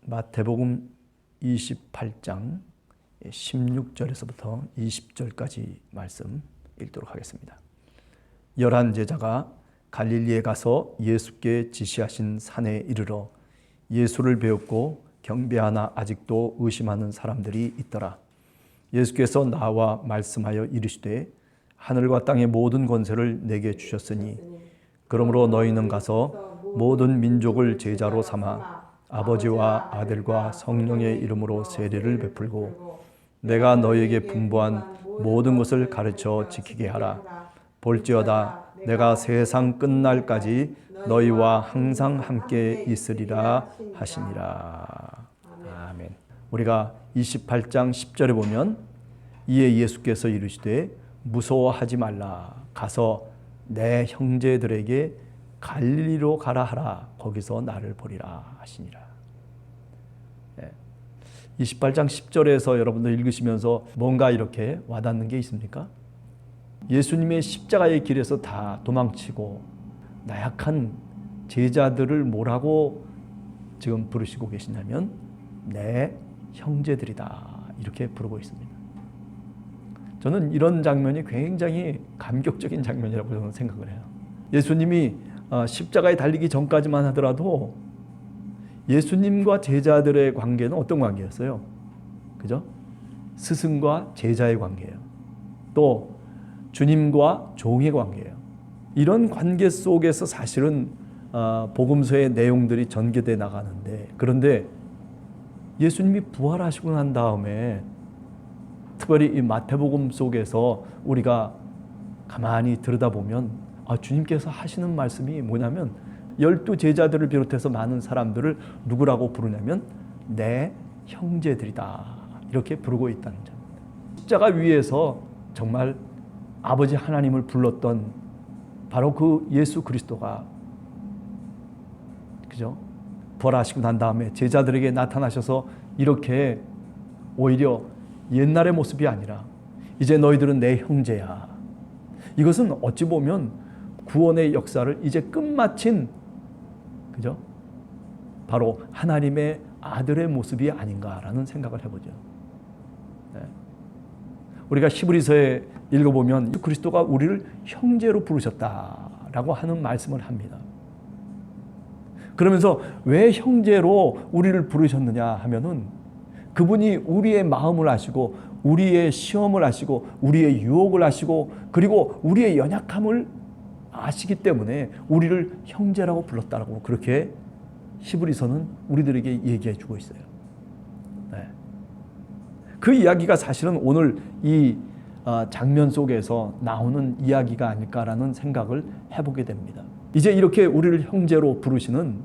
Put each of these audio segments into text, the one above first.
마태복음 28장 16절에서부터 20절까지 말씀 읽도록 하겠습니다. 11 제자가 갈릴리에 가서 예수께 지시하신 산에 이르러 예수를 배웠고 경배하나 아직도 의심하는 사람들이 있더라. 예수께서 나와 말씀하여 이르시되 하늘과 땅의 모든 권세를 내게 주셨으니 그러므로 너희는 가서 모든 민족을 제자로 삼아 아버지와 아들과 성령의 이름으로 세례를 베풀고 내가 너희에게 분부한 모든 것을 가르쳐 지키게 하라. 볼지어다 내가 세상 끝날까지 너희와 항상 함께 있으리라 하시니라. 아멘. 우리가 28장 10절에 보면 이에 예수께서 이르시되 무서워하지 말라. 가서 내 형제들에게 갈릴리로 가라 하라. 거기서 나를 보리라 하시니라. 28장 10절에서 여러분들 읽으시면서 뭔가 이렇게 와닿는 게 있습니까? 예수님의 십자가의 길에서 다 도망치고 나약한 제자들을 뭐라고 지금 부르시고 계시냐면 내 형제들이다 이렇게 부르고 있습니다. 저는 이런 장면이 굉장히 감격적인 장면이라고 저는 생각을 해요. 예수님이 십자가에 달리기 전까지만 하더라도 예수님과 제자들의 관계는 어떤 관계였어요? 그죠? 스승과 제자의 관계예요. 또 주님과 종의 관계예요. 이런 관계 속에서 사실은 복음서의 내용들이 전개돼 나가는데, 그런데 예수님이 부활하시고 난 다음에 특별히 이 마태복음 속에서 우리가 가만히 들여다보면 주님께서 하시는 말씀이 뭐냐면 12 제자들을 비롯해서 많은 사람들을 누구라고 부르냐면 내 형제들이다 이렇게 부르고 있다는 점. 십자가 위에서 정말 아버지 하나님을 불렀던 바로 그 예수 그리스도가 그죠? 부활하시고 난 다음에 제자들에게 나타나셔서 이렇게 오히려 옛날의 모습이 아니라 이제 너희들은 내 형제야. 이것은 어찌 보면 구원의 역사를 이제 끝마친 그죠? 바로 하나님의 아들의 모습이 아닌가라는 생각을 해보죠. 네. 우리가 히브리서에 읽어보면 그리스도가 우리를 형제로 부르셨다라고 하는 말씀을 합니다. 그러면서 왜 형제로 우리를 부르셨느냐 하면은 그분이 우리의 마음을 아시고 우리의 시험을 아시고 우리의 유혹을 아시고 그리고 우리의 연약함을 아시기 때문에 우리를 형제라고 불렀다라고 그렇게 히브리서는 우리들에게 얘기해 주고 있어요. 네. 그 이야기가 사실은 오늘 이 장면 속에서 나오는 이야기가 아닐까라는 생각을 해보게 됩니다. 이제 이렇게 우리를 형제로 부르시는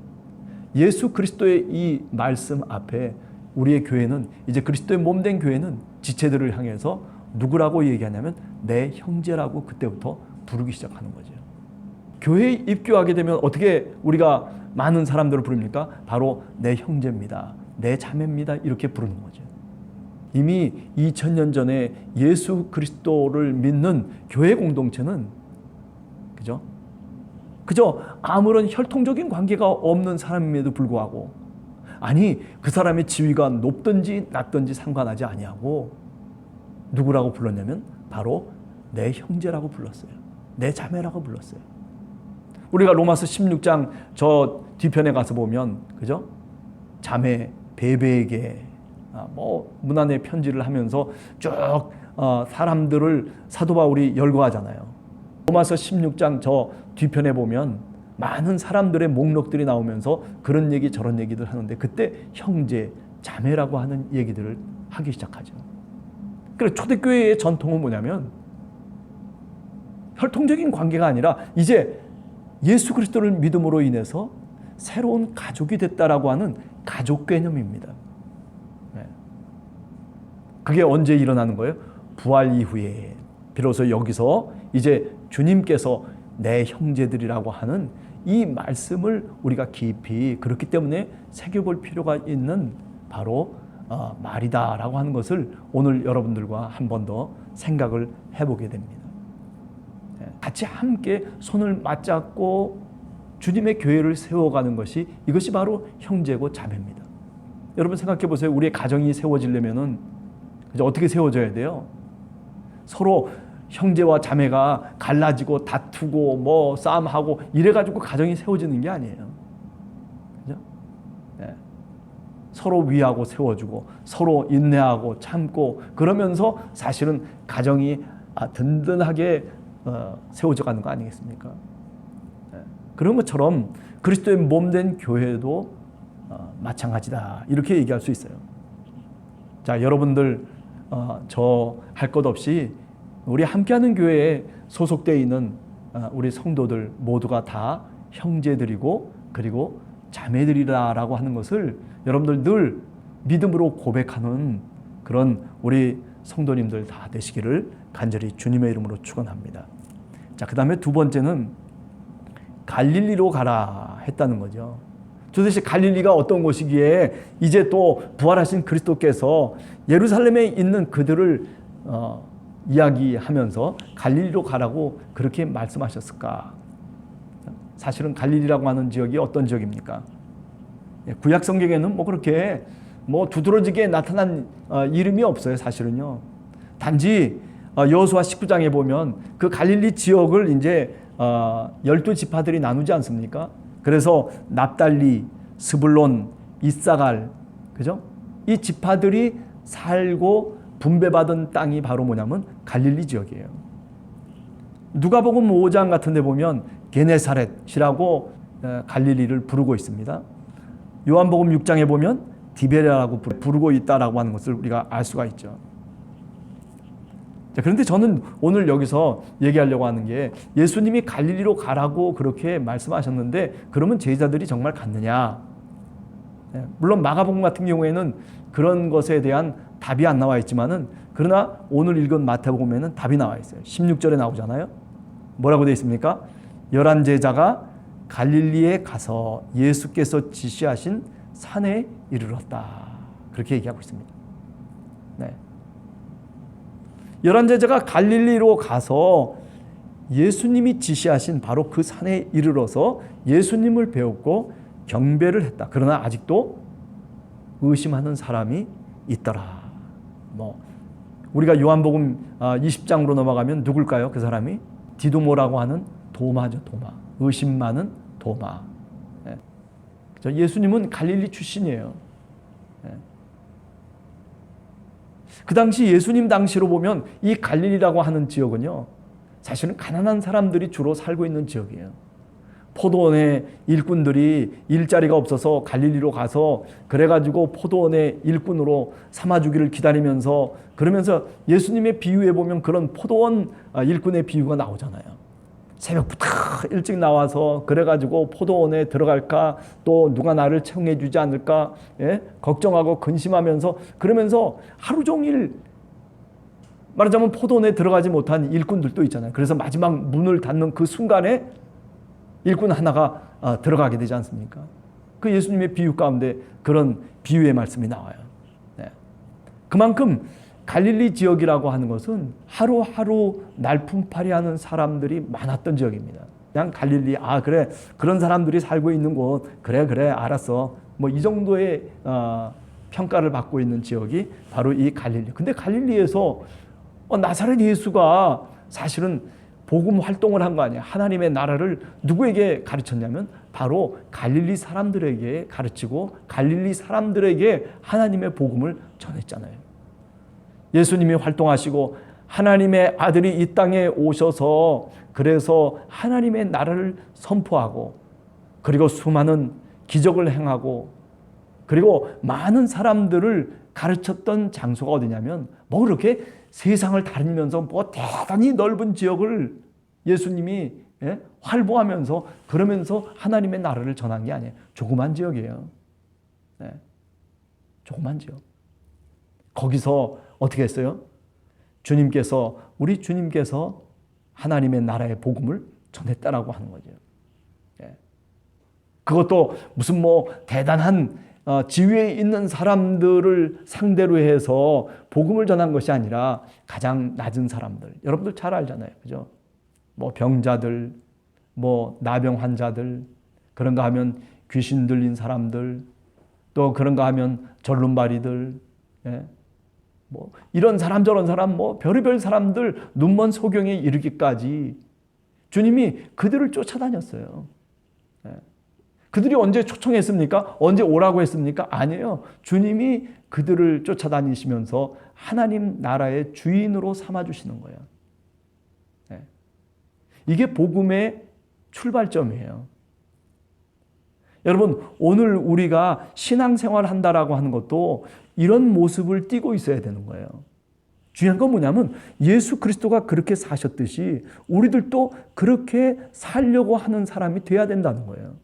예수 그리스도의 이 말씀 앞에 우리의 교회는 이제 그리스도의 몸된 교회는 지체들을 향해서 누구라고 얘기하냐면 내 형제라고 그때부터 부르기 시작하는 거죠. 교회에 입교하게 되면 어떻게 우리가 많은 사람들을 부릅니까? 바로 내 형제입니다. 내 자매입니다. 이렇게 부르는 거죠. 이미 2000년 전에 예수 그리스도를 믿는 교회 공동체는 그저 아무런 혈통적인 관계가 없는 사람임에도 불구하고 아니 그 사람의 지위가 높든지 낮든지 상관하지 아니하고 누구라고 불렀냐면 바로 내 형제라고 불렀어요. 내 자매라고 불렀어요. 우리가 로마서 16장 저 뒤편에 가서 보면 그죠? 자매 베베에게 문안의 편지를 하면서 쭉 사람들을 사도 바울이 열거하잖아요. 로마서 16장 저 뒤편에 보면 많은 사람들의 목록들이 나오면서 그런 얘기 저런 얘기들 하는데 그때 형제, 자매라고 하는 얘기들을 하기 시작하죠. 그래서 초대교회의 전통은 뭐냐면 혈통적인 관계가 아니라 이제 예수 그리스도를 믿음으로 인해서 새로운 가족이 됐다라고 하는 가족 개념입니다. 네. 그게 언제 일어나는 거예요? 부활 이후에 비로소 여기서 이제 주님께서 내 형제들이라고 하는 이 말씀을 우리가 깊이 그렇기 때문에 새겨볼 필요가 있는 바로 말이다라고 하는 것을 오늘 여러분들과 한 번 더 생각을 해보게 됩니다. 같이 함께 손을 맞잡고 주님의 교회를 세워가는 것이 이것이 바로 형제고 자매입니다. 여러분 생각해 보세요. 우리의 가정이 세워지려면은 어떻게 세워져야 돼요? 서로 형제와 자매가 갈라지고 다투고 뭐 싸움하고 이래가지고 가정이 세워지는 게 아니에요. 그죠? 네. 서로 위하고 세워주고 서로 인내하고 참고 그러면서 사실은 가정이 든든하게 세워져 가는 거 아니겠습니까? 네. 그런 것처럼 그리스도의 몸된 교회도 마찬가지다 이렇게 얘기할 수 있어요. 자, 여러분들 저 할 것 없이 우리 함께하는 교회에 소속되어 있는 우리 성도들 모두가 다 형제들이고 그리고 자매들이라고 하는 것을 여러분들 늘 믿음으로 고백하는 그런 우리 성도님들 다 되시기를 간절히 주님의 이름으로 축원합니다. 자, 그 다음에 두 번째는 갈릴리로 가라 했다는 거죠. 도대체 갈릴리가 어떤 곳이기에 이제 또 부활하신 그리스도께서 예루살렘에 있는 그들을 이야기하면서 갈릴리로 가라고 그렇게 말씀하셨을까? 사실은 갈릴리라고 하는 지역이 어떤 지역입니까? 구약 성경에는 뭐 그렇게 뭐 두드러지게 나타난 이름이 없어요. 사실은요. 단지 여호수아 19장에 보면 그 갈릴리 지역을 이제 12지파들이 나누지 않습니까? 그래서 납달리, 스불론, 이사갈, 그죠? 이 지파들이 살고 분배받은 땅이 바로 뭐냐면 갈릴리 지역이에요. 누가복음 5장 같은 데 보면 게네사렛이라고 갈릴리를 부르고 있습니다. 요한복음 6장에 보면 디베레라고 부르고 있다라고 하는 것을 우리가 알 수가 있죠. 자, 그런데 저는 오늘 여기서 얘기하려고 하는 게 예수님이 갈릴리로 가라고 그렇게 말씀하셨는데 그러면 제자들이 정말 갔느냐? 물론 마가복음 같은 경우에는 그런 것에 대한 답이 안 나와 있지만은 그러나 오늘 읽은 마태복음에는 답이 나와 있어요. 16절에 나오잖아요. 뭐라고 되어 있습니까? 11제자가 갈릴리에 가서 예수께서 지시하신 산에 이르렀다. 그렇게 얘기하고 있습니다. 네. 11제자가 갈릴리로 가서 예수님이 지시하신 바로 그 산에 이르러서 예수님을 배웠고 경배를 했다. 그러나 아직도 의심하는 사람이 있더라. 뭐 우리가 요한복음 20장으로 넘어가면 누굴까요? 그 사람이 디도모라고 하는 도마죠. 도마. 의심 많은 도마. 네. 예수님은 갈릴리 출신이에요. 네. 그 당시 예수님 당시로 보면 이 갈릴리라고 하는 지역은요, 사실은 가난한 사람들이 주로 살고 있는 지역이에요. 포도원의 일꾼들이 일자리가 없어서 갈릴리로 가서 그래가지고 포도원의 일꾼으로 삼아주기를 기다리면서 그러면서 예수님의 비유에 보면 그런 포도원 일꾼의 비유가 나오잖아요. 새벽부터 일찍 나와서 그래가지고 포도원에 들어갈까 또 누가 나를 채용해 주지 않을까 걱정하고 근심하면서 그러면서 하루 종일 말하자면 포도원에 들어가지 못한 일꾼들도 있잖아요. 그래서 마지막 문을 닫는 그 순간에 일꾼 하나가 들어가게 되지 않습니까? 그 예수님의 비유 가운데 그런 비유의 말씀이 나와요. 네. 그만큼 갈릴리 지역이라고 하는 것은 하루하루 날품팔이하는 사람들이 많았던 지역입니다. 그냥 갈릴리, 그래 그런 사람들이 살고 있는 곳, 그래 알았어. 뭐 이 정도의 평가를 받고 있는 지역이 바로 이 갈릴리. 근데 갈릴리에서 나사렛 예수가 사실은 복음 활동을 한 거 아니에요. 하나님의 나라를 누구에게 가르쳤냐면 바로 갈릴리 사람들에게 가르치고 갈릴리 사람들에게 하나님의 복음을 전했잖아요. 예수님이 활동하시고 하나님의 아들이 이 땅에 오셔서 그래서 하나님의 나라를 선포하고 그리고 수많은 기적을 행하고 그리고 많은 사람들을 가르쳤던 장소가 어디냐면 뭐 그렇게 세상을 다니면서 뭐 대단히 넓은 지역을 예수님이 활보하면서 그러면서 하나님의 나라를 전한 게 아니에요. 조그만 지역이에요. 네. 조그만 지역. 거기서 어떻게 했어요? 우리 주님께서 하나님의 나라의 복음을 전했다라고 하는 거죠. 네. 그것도 무슨 뭐 대단한 지위에 있는 사람들을 상대로 해서 복음을 전한 것이 아니라 가장 낮은 사람들. 여러분들 잘 알잖아요. 그죠? 뭐 병자들, 뭐 나병 환자들, 그런가 하면 귀신 들린 사람들, 또 그런가 하면 절름발이들, 예? 뭐 이런 사람 저런 사람 뭐 별의별 사람들 눈먼 소경에 이르기까지 주님이 그들을 쫓아다녔어요. 예. 그들이 언제 초청했습니까? 언제 오라고 했습니까? 아니에요. 주님이 그들을 쫓아다니시면서 하나님 나라의 주인으로 삼아주시는 거예요. 예. 이게 복음의 출발점이에요. 여러분, 오늘 우리가 신앙생활 한다라고 하는 것도 이런 모습을 띠고 있어야 되는 거예요. 중요한 건 뭐냐면 예수 그리스도가 그렇게 사셨듯이 우리들도 그렇게 살려고 하는 사람이 돼야 된다는 거예요.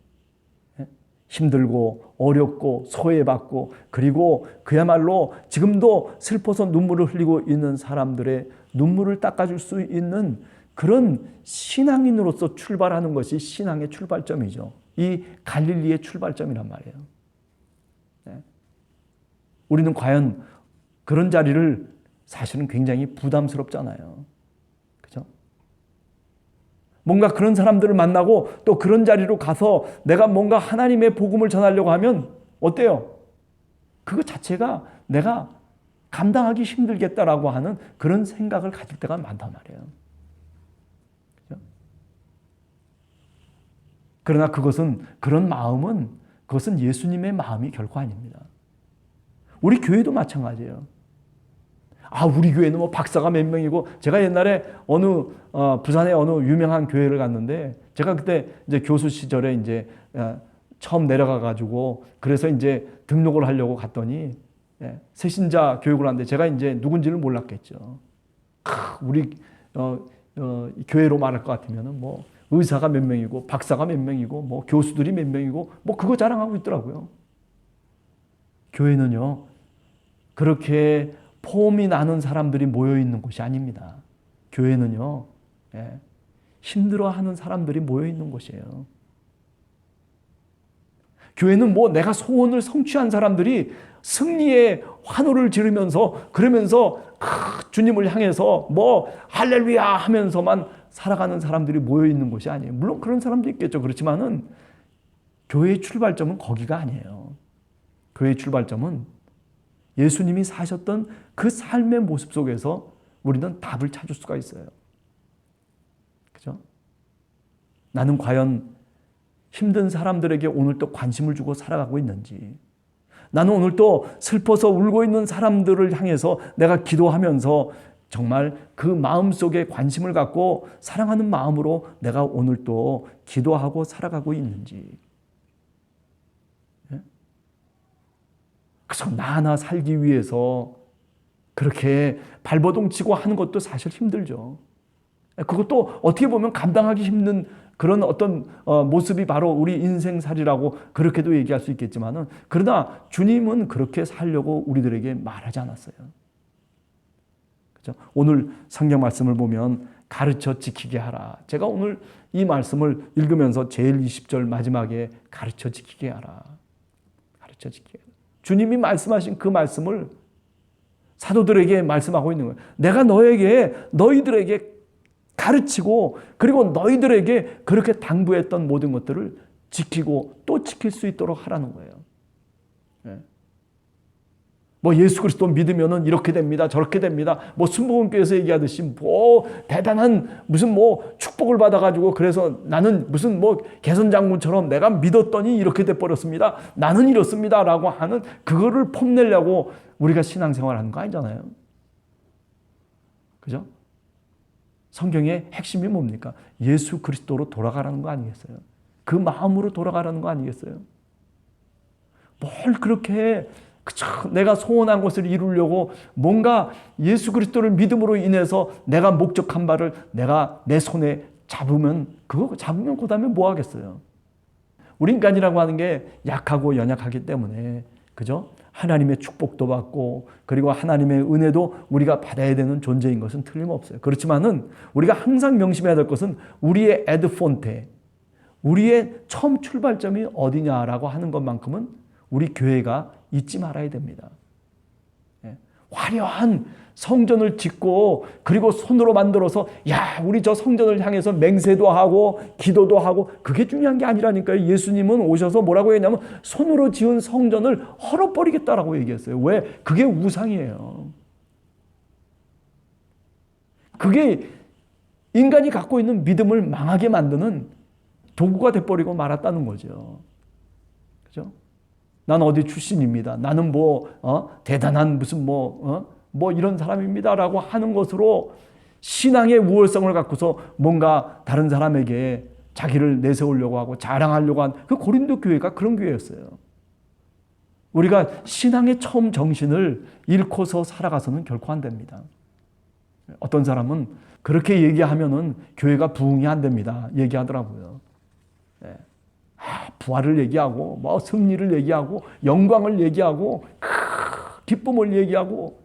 힘들고 어렵고 소외받고 그리고 그야말로 지금도 슬퍼서 눈물을 흘리고 있는 사람들의 눈물을 닦아줄 수 있는 그런 신앙인으로서 출발하는 것이 신앙의 출발점이죠. 이 갈릴리의 출발점이란 말이에요. 우리는 과연 그런 자리를 사실은 굉장히 부담스럽잖아요. 그죠? 뭔가 그런 사람들을 만나고 또 그런 자리로 가서 내가 뭔가 하나님의 복음을 전하려고 하면 어때요? 그거 자체가 내가 감당하기 힘들겠다라고 하는 그런 생각을 가질 때가 많단 말이에요. 그죠? 그러나 그런 마음은 그것은 예수님의 마음이 결코 아닙니다. 우리 교회도 마찬가지예요. 우리 교회는 뭐 박사가 몇 명이고, 제가 옛날에 부산의 어느 유명한 교회를 갔는데, 제가 그때 이제 교수 시절에 이제 처음 내려가가지고, 그래서 이제 등록을 하려고 갔더니, 새신자 교육을 하는데, 제가 이제 누군지를 몰랐겠죠. 우리, 교회로 말할 것 같으면은 뭐, 의사가 몇 명이고, 박사가 몇 명이고, 뭐, 교수들이 몇 명이고, 뭐, 그거 자랑하고 있더라고요. 교회는요, 그렇게 폼이 나는 사람들이 모여있는 곳이 아닙니다. 교회는요, 힘들어하는 사람들이 모여있는 곳이에요. 교회는 뭐 내가 소원을 성취한 사람들이 승리의 환호를 지르면서 그러면서 주님을 향해서 뭐 할렐루야 하면서만 살아가는 사람들이 모여있는 곳이 아니에요. 물론 그런 사람도 있겠죠. 그렇지만은 교회의 출발점은 거기가 아니에요. 교회의 출발점은 예수님이 사셨던 그 삶의 모습 속에서 우리는 답을 찾을 수가 있어요. 그죠? 나는 과연 힘든 사람들에게 오늘 또 관심을 주고 살아가고 있는지, 나는 오늘 또 슬퍼서 울고 있는 사람들을 향해서 내가 기도하면서 정말 그 마음 속에 관심을 갖고 사랑하는 마음으로 내가 오늘 또 기도하고 살아가고 있는지. 그래서 나 하나 살기 위해서 그렇게 발버둥 치고 하는 것도 사실 힘들죠. 그것도 어떻게 보면 감당하기 힘든 그런 어떤 모습이 바로 우리 인생살이라고 그렇게도 얘기할 수 있겠지만은, 그러나 주님은 그렇게 살려고 우리들에게 말하지 않았어요. 그렇죠? 오늘 성경 말씀을 보면 가르쳐 지키게 하라. 제가 오늘 이 말씀을 읽으면서 제일 20절 마지막에 가르쳐 지키게 하라. 가르쳐 지키게 하라. 주님이 말씀하신 그 말씀을 사도들에게 말씀하고 있는 거예요. 내가 너희들에게 가르치고 그리고 너희들에게 그렇게 당부했던 모든 것들을 지키고 또 지킬 수 있도록 하라는 거예요. 뭐 예수 그리스도 믿으면은 이렇게 됩니다. 저렇게 됩니다. 뭐 순복음교회에서 얘기하듯이 뭐 대단한 무슨 뭐 축복을 받아가지고 그래서 나는 무슨 뭐 개선장군처럼 내가 믿었더니 이렇게 돼버렸습니다. 나는 이렇습니다라고 하는 그거를 폼내려고 우리가 신앙생활 하는 거 아니잖아요. 그죠? 성경의 핵심이 뭡니까? 예수 그리스도로 돌아가라는 거 아니겠어요? 그 마음으로 돌아가라는 거 아니겠어요? 뭘 그렇게 내가 소원한 것을 이루려고 뭔가 예수 그리스도를 믿음으로 인해서 내가 목적한 바를 내가 내 손에 잡으면 그 다음에 뭐 하겠어요? 우리 인간이라고 하는 게 약하고 연약하기 때문에, 그죠? 하나님의 축복도 받고 그리고 하나님의 은혜도 우리가 받아야 되는 존재인 것은 틀림없어요. 그렇지만은 우리가 항상 명심해야 될 것은 우리의 에드폰테, 우리의 처음 출발점이 어디냐라고 하는 것만큼은 우리 교회가 잊지 말아야 됩니다. 화려한 성전을 짓고 그리고 손으로 만들어서 야 우리 저 성전을 향해서 맹세도 하고 기도도 하고 그게 중요한 게 아니라니까요. 예수님은 오셔서 뭐라고 했냐면 손으로 지은 성전을 헐어버리겠다라고 얘기했어요. 왜? 그게 우상이에요. 그게 인간이 갖고 있는 믿음을 망하게 만드는 도구가 돼버리고 말았다는 거죠. 그죠? 난 어디 출신입니다. 나는 대단한 무슨 이런 사람입니다라고 하는 것으로 신앙의 우월성을 갖고서 뭔가 다른 사람에게 자기를 내세우려고 하고 자랑하려고 한 그 고린도 교회가 그런 교회였어요. 우리가 신앙의 처음 정신을 잃고서 살아가서는 결코 안 됩니다. 어떤 사람은 그렇게 얘기하면은 교회가 부흥이 안 됩니다. 얘기하더라고요. 부활을 얘기하고 승리를 얘기하고 영광을 얘기하고 기쁨을 얘기하고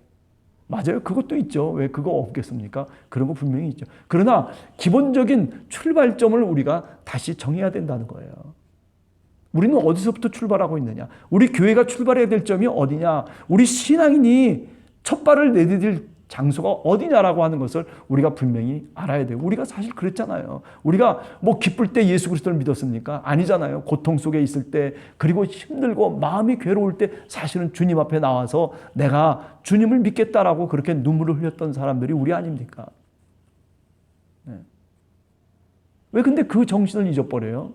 맞아요. 그것도 있죠. 왜 그거 없겠습니까? 그런 거 분명히 있죠. 그러나 기본적인 출발점을 우리가 다시 정해야 된다는 거예요. 우리는 어디서부터 출발하고 있느냐? 우리 교회가 출발해야 될 점이 어디냐? 우리 신앙인이 첫 발을 내디딜 장소가 어디냐라고 하는 것을 우리가 분명히 알아야 돼요. 우리가 사실 그랬잖아요. 우리가 기쁠 때 예수 그리스도를 믿었습니까? 아니잖아요. 고통 속에 있을 때 그리고 힘들고 마음이 괴로울 때 사실은 주님 앞에 나와서 내가 주님을 믿겠다라고 그렇게 눈물을 흘렸던 사람들이 우리 아닙니까? 네. 왜 근데 그 정신을 잊어버려요?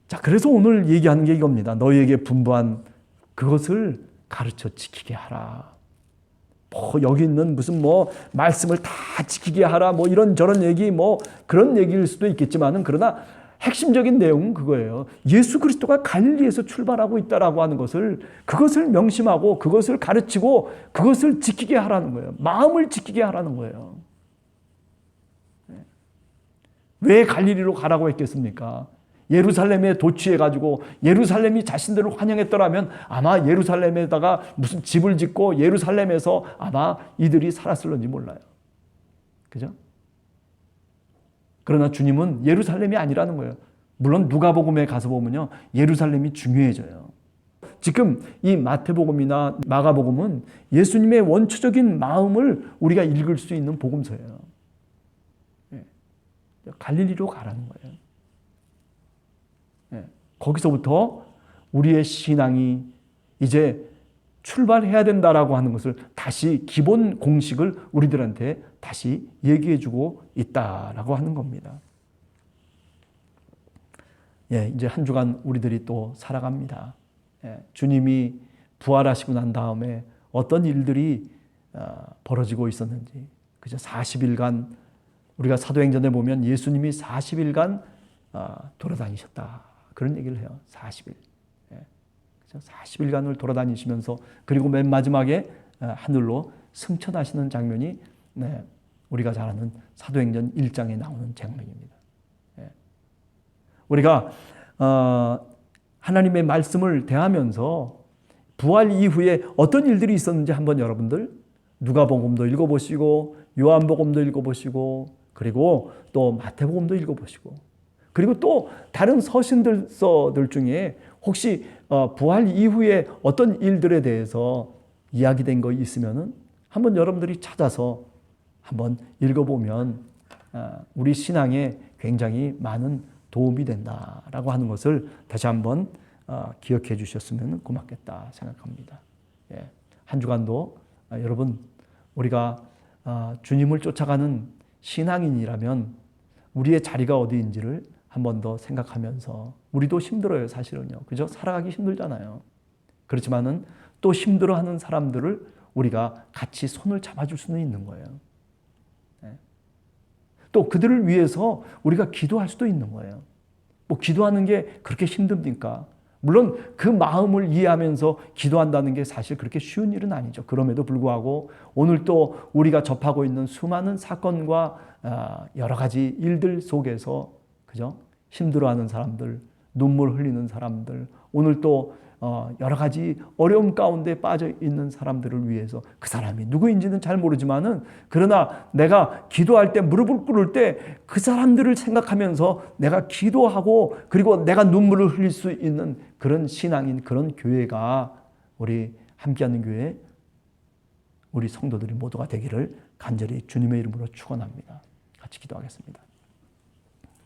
자, 그래서 오늘 얘기하는 게 이겁니다. 너희에게 분부한 그것을 가르쳐 지키게 하라. 여기 있는 무슨 말씀을 다 지키게 하라 이런저런 얘기 그런 얘기일 수도 있겠지만은 그러나 핵심적인 내용은 그거예요. 예수 그리스도가 갈릴리에서 출발하고 있다라고 하는 것을 그것을 명심하고 그것을 가르치고 그것을 지키게 하라는 거예요. 마음을 지키게 하라는 거예요. 왜 갈릴리로 가라고 했겠습니까? 예루살렘에 도취해가지고 예루살렘이 자신들을 환영했더라면 아마 예루살렘에다가 무슨 집을 짓고 예루살렘에서 아마 이들이 살았을런지 몰라요. 그죠? 그러나 주님은 예루살렘이 아니라는 거예요. 물론 누가복음에 가서 보면요, 예루살렘이 중요해져요. 지금 이 마태복음이나 마가복음은 예수님의 원초적인 마음을 우리가 읽을 수 있는 복음서예요. 갈릴리로 가라는 거예요. 거기서부터 우리의 신앙이 이제 출발해야 된다라고 하는 것을 다시 기본 공식을 우리들한테 다시 얘기해 주고 있다라고 하는 겁니다. 이제 한 주간 우리들이 또 살아갑니다. 주님이 부활하시고 난 다음에 어떤 일들이 벌어지고 있었는지, 그죠? 40일간 우리가 사도행전에 보면 예수님이 40일간 돌아다니셨다. 그런 얘기를 해요. 40일. 40일간을 돌아다니시면서 그리고 맨 마지막에 하늘로 승천하시는 장면이 우리가 잘 아는 사도행전 1장에 나오는 장면입니다. 우리가 하나님의 말씀을 대하면서 부활 이후에 어떤 일들이 있었는지 한번 여러분들 누가복음도 읽어보시고 요한복음도 읽어보시고 그리고 또 마태복음도 읽어보시고 그리고 또 다른 서신들 중에 혹시 부활 이후에 어떤 일들에 대해서 이야기된 거 있으면은 한번 여러분들이 찾아서 한번 읽어보면 우리 신앙에 굉장히 많은 도움이 된다라고 하는 것을 다시 한번 기억해 주셨으면 고맙겠다 생각합니다. 한 주간도 여러분 우리가 주님을 쫓아가는 신앙인이라면 우리의 자리가 어디인지를 한 번 더 생각하면서 우리도 힘들어요, 사실은요. 그죠? 살아가기 힘들잖아요. 그렇지만은 또 힘들어하는 사람들을 우리가 같이 손을 잡아줄 수는 있는 거예요. 또 그들을 위해서 우리가 기도할 수도 있는 거예요. 기도하는 게 그렇게 힘듭니까? 물론 그 마음을 이해하면서 기도한다는 게 사실 그렇게 쉬운 일은 아니죠. 그럼에도 불구하고 오늘 또 우리가 접하고 있는 수많은 사건과 여러 가지 일들 속에서 그죠? 힘들어하는 사람들, 눈물 흘리는 사람들, 오늘 또 여러 가지 어려움 가운데 빠져 있는 사람들을 위해서 그 사람이 누구인지는 잘 모르지만은 그러나 내가 기도할 때 무릎을 꿇을 때 그 사람들을 생각하면서 내가 기도하고 그리고 내가 눈물을 흘릴 수 있는 그런 신앙인 그런 교회가 우리 함께하는 교회 우리 성도들이 모두가 되기를 간절히 주님의 이름으로 축원합니다. 같이 기도하겠습니다.